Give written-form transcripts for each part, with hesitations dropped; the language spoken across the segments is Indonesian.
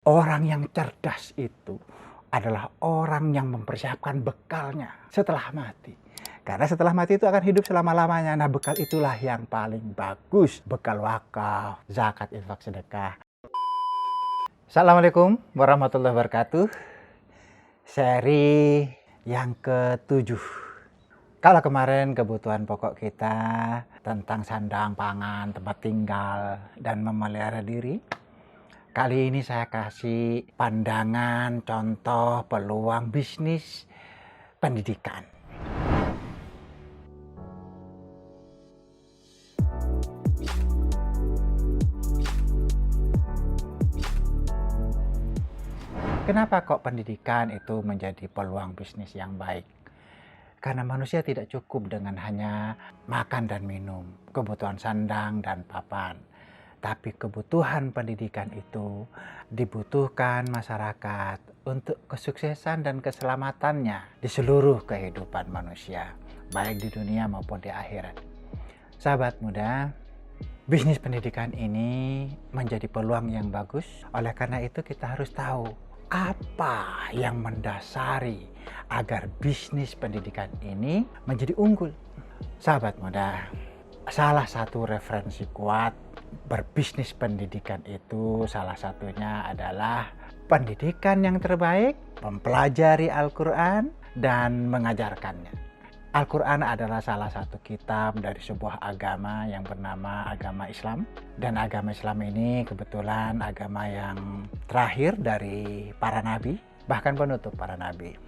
Orang yang cerdas itu adalah orang yang mempersiapkan bekalnya setelah mati. Karena setelah mati itu akan hidup selama-lamanya. Nah, bekal itulah yang paling bagus. Bekal wakaf, zakat, infak, sedekah. Assalamualaikum warahmatullahi wabarakatuh. Seri yang ke-7. Kalau kemarin kebutuhan pokok kita tentang sandang, pangan, tempat tinggal, dan memelihara diri, kali ini saya kasih pandangan, contoh, peluang bisnis pendidikan. Kenapa kok pendidikan itu menjadi peluang bisnis yang baik? Karena manusia tidak cukup dengan hanya makan dan minum, kebutuhan sandang dan papan. Tapi kebutuhan pendidikan itu dibutuhkan masyarakat untuk kesuksesan dan keselamatannya di seluruh kehidupan manusia, baik di dunia maupun di akhirat. Sahabat muda, bisnis pendidikan ini menjadi peluang yang bagus. Oleh karena itu kita harus tahu apa yang mendasari agar bisnis pendidikan ini menjadi unggul. Sahabat muda, salah satu referensi kuat berbisnis pendidikan itu salah satunya adalah pendidikan yang terbaik, mempelajari Al-Quran dan mengajarkannya. Al-Quran adalah salah satu kitab dari sebuah agama yang bernama agama Islam. Dan agama Islam ini kebetulan agama yang terakhir dari para nabi, bahkan penutup para nabi.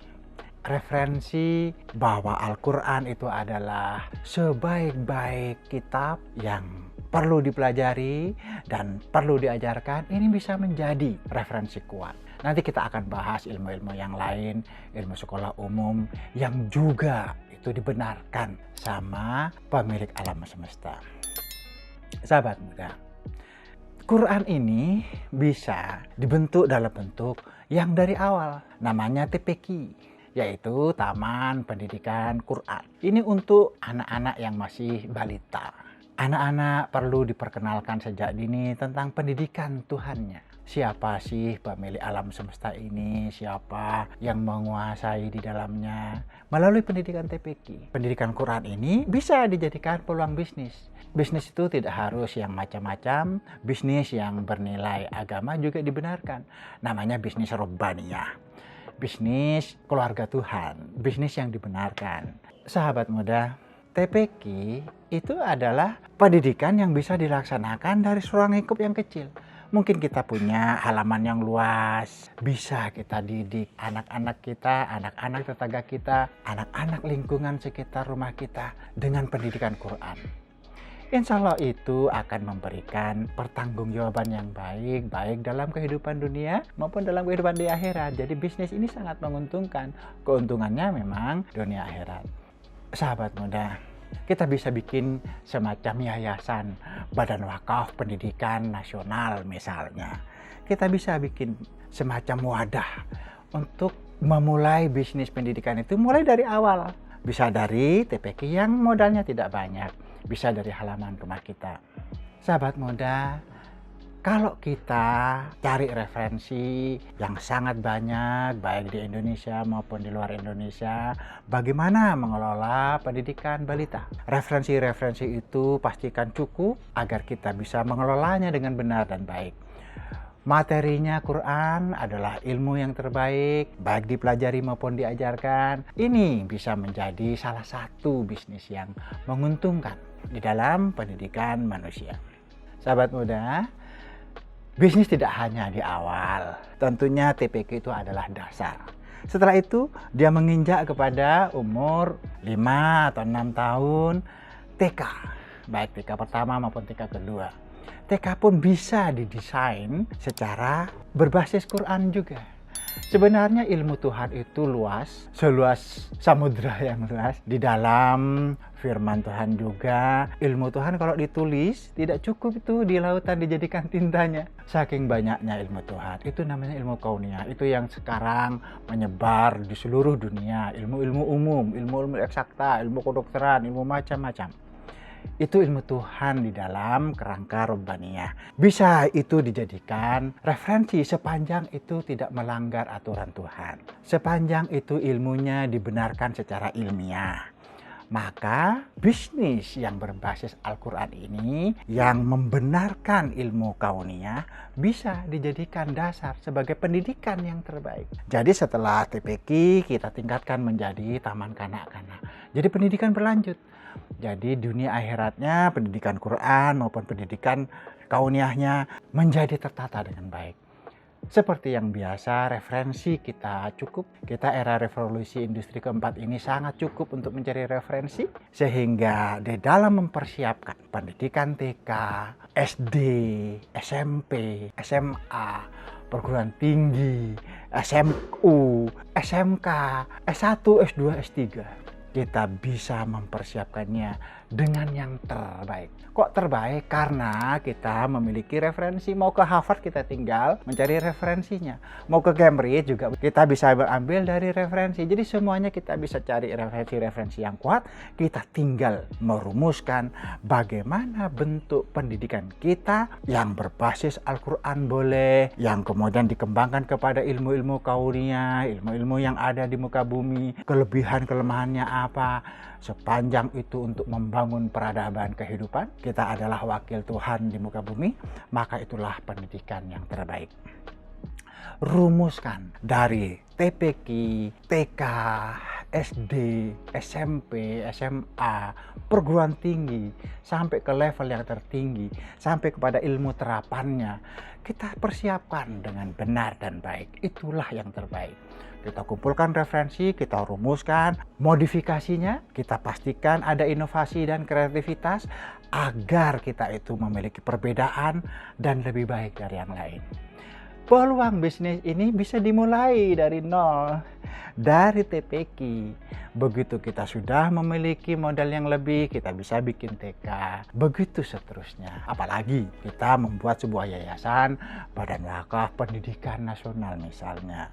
Referensi bahwa Al-Quran itu adalah sebaik-baik kitab yang perlu dipelajari dan perlu diajarkan, ini bisa menjadi referensi kuat. Nanti kita akan bahas ilmu-ilmu yang lain, ilmu sekolah umum yang juga itu dibenarkan sama pemilik alam semesta. Sahabat muda, Quran ini bisa dibentuk dalam bentuk yang dari awal, namanya TPQ, yaitu Taman Pendidikan Quran. Ini untuk anak-anak yang masih balita. Anak-anak perlu diperkenalkan sejak dini tentang pendidikan Tuhannya. Siapa sih pemilik alam semesta ini? Siapa yang menguasai di dalamnya? Melalui pendidikan TPQ. Pendidikan Quran ini bisa dijadikan peluang bisnis. Bisnis itu tidak harus yang macam-macam. Bisnis yang bernilai agama juga dibenarkan. Namanya bisnis robbaniyah. Bisnis keluarga Tuhan. Bisnis yang dibenarkan. Sahabat muda, TPQ itu adalah pendidikan yang bisa dilaksanakan dari ruang lingkup yang kecil. Mungkin kita punya halaman yang luas, bisa kita didik anak-anak kita, anak-anak tetangga kita, anak-anak lingkungan sekitar rumah kita dengan pendidikan Quran. Insya Allah itu akan memberikan pertanggungjawaban yang baik, baik dalam kehidupan dunia maupun dalam kehidupan di akhirat. Jadi bisnis ini sangat menguntungkan. Keuntungannya memang dunia akhirat. Sahabat muda, kita bisa bikin semacam yayasan Badan Wakaf Pendidikan Nasional misalnya. Kita bisa bikin semacam wadah untuk memulai bisnis pendidikan itu mulai dari awal. Bisa dari TPQ yang modalnya tidak banyak, bisa dari halaman rumah kita. Sahabat muda, kalau kita cari referensi yang sangat banyak, baik di Indonesia maupun di luar Indonesia, bagaimana mengelola pendidikan balita. Referensi-referensi itu pastikan cukup agar kita bisa mengelolanya dengan benar dan baik. Materinya Quran adalah ilmu yang terbaik, baik dipelajari maupun diajarkan. Ini bisa menjadi salah satu bisnis yang menguntungkan di dalam pendidikan manusia. Sahabat muda, bisnis tidak hanya di awal, tentunya TPQ itu adalah dasar. Setelah itu dia menginjak kepada umur 5 atau 6 tahun TK, baik TK pertama maupun TK kedua. TK pun bisa didesain secara berbasis Quran juga. Sebenarnya ilmu Tuhan itu luas, seluas samudra yang luas. Di dalam firman Tuhan juga, ilmu Tuhan kalau ditulis tidak cukup itu di lautan dijadikan tintanya. Saking banyaknya ilmu Tuhan, itu namanya ilmu kauniyah. Itu yang sekarang menyebar di seluruh dunia. Ilmu-ilmu umum, ilmu-ilmu eksakta, ilmu kedokteran, ilmu macam-macam. Itu ilmu Tuhan di dalam kerangka Robbaniyah. Bisa itu dijadikan referensi sepanjang itu tidak melanggar aturan Tuhan. Sepanjang itu ilmunya dibenarkan secara ilmiah. Maka bisnis yang berbasis Al-Quran ini yang membenarkan ilmu kauniyah bisa dijadikan dasar sebagai pendidikan yang terbaik. Jadi setelah TPQ kita tingkatkan menjadi taman kanak-kanak. Jadi pendidikan berlanjut. Jadi dunia akhiratnya, pendidikan Quran maupun pendidikan kauniyahnya menjadi tertata dengan baik. Seperti yang biasa, referensi kita cukup. Kita era revolusi industri keempat ini sangat cukup untuk mencari referensi. Sehingga di dalam mempersiapkan pendidikan TK, SD, SMP, SMA, perguruan tinggi, SMU, SMK, S1, S2, S3. Kita bisa mempersiapkannya dengan yang terbaik. Kok terbaik? Karena kita memiliki referensi. Mau ke Harvard kita tinggal mencari referensinya. Mau ke Cambridge juga kita bisa ambil dari referensi. Jadi semuanya kita bisa cari referensi-referensi yang kuat. Kita tinggal merumuskan bagaimana bentuk pendidikan kita yang berbasis Al-Quran boleh, yang kemudian dikembangkan kepada ilmu-ilmu kauniyah, ilmu-ilmu yang ada di muka bumi, kelebihan-kelemahannya apa. Sepanjang itu untuk membangun peradaban kehidupan, kita adalah wakil Tuhan di muka bumi, maka itulah pendidikan yang terbaik. Rumuskan dari TPQ, TK, SD, SMP, SMA, perguruan tinggi, sampai ke level yang tertinggi, sampai kepada ilmu terapannya, kita persiapkan dengan benar dan baik. Itulah yang terbaik. Kita kumpulkan referensi, kita rumuskan, modifikasinya, kita pastikan ada inovasi dan kreativitas agar kita itu memiliki perbedaan dan lebih baik dari yang lain. Peluang bisnis ini bisa dimulai dari nol, dari TPQ. Begitu kita sudah memiliki modal yang lebih, kita bisa bikin TK. Begitu seterusnya. Apalagi kita membuat sebuah yayasan, Badan Wakaf Pendidikan Nasional misalnya.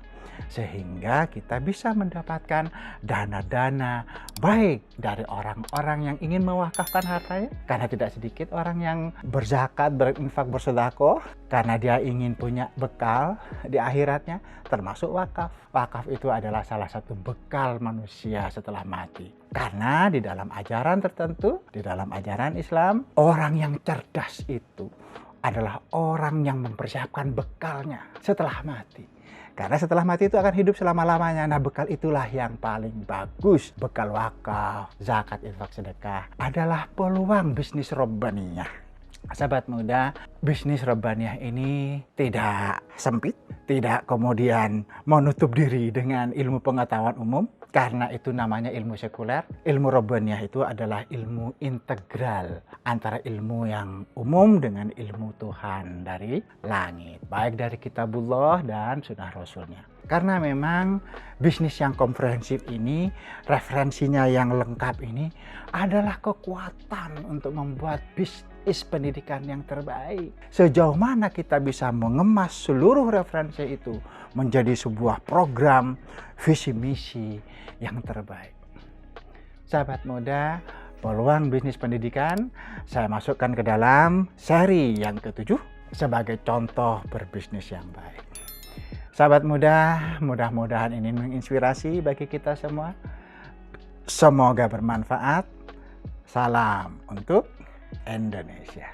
Sehingga kita bisa mendapatkan dana-dana baik dari orang-orang yang ingin mewakafkan hartanya. Karena tidak sedikit orang yang berzakat, berinfak, bersedekah karena dia ingin punya bekal di akhiratnya, termasuk wakaf. Wakaf itu adalah salah satu bekal manusia setelah mati. Karena di dalam ajaran tertentu, di dalam ajaran Islam, orang yang cerdas itu adalah orang yang mempersiapkan bekalnya setelah mati. Karena setelah mati itu akan hidup selama-lamanya. Nah, bekal itulah yang paling bagus. Bekal wakaf, zakat, infak, sedekah adalah peluang bisnis Robbaniyah. Sahabat muda, bisnis Robbaniyah ini tidak sempit, tidak kemudian menutup diri dengan ilmu pengetahuan umum. Karena itu namanya ilmu sekuler. Ilmu Robbaniyah itu adalah ilmu integral antara ilmu yang umum dengan ilmu Tuhan dari langit. Baik dari kitabullah dan sunnah rasulnya. Karena memang bisnis yang komprehensif ini, referensinya yang lengkap ini adalah kekuatan untuk membuat bisnis pendidikan yang terbaik. Sejauh mana kita bisa mengemas seluruh referensi itu menjadi sebuah program visi misi yang terbaik. Sahabat muda, peluang bisnis pendidikan saya masukkan ke dalam seri yang ke-7 sebagai contoh berbisnis yang baik. Sahabat muda, mudah-mudahan ini menginspirasi bagi kita semua. Semoga bermanfaat. Salam untuk Indonesia.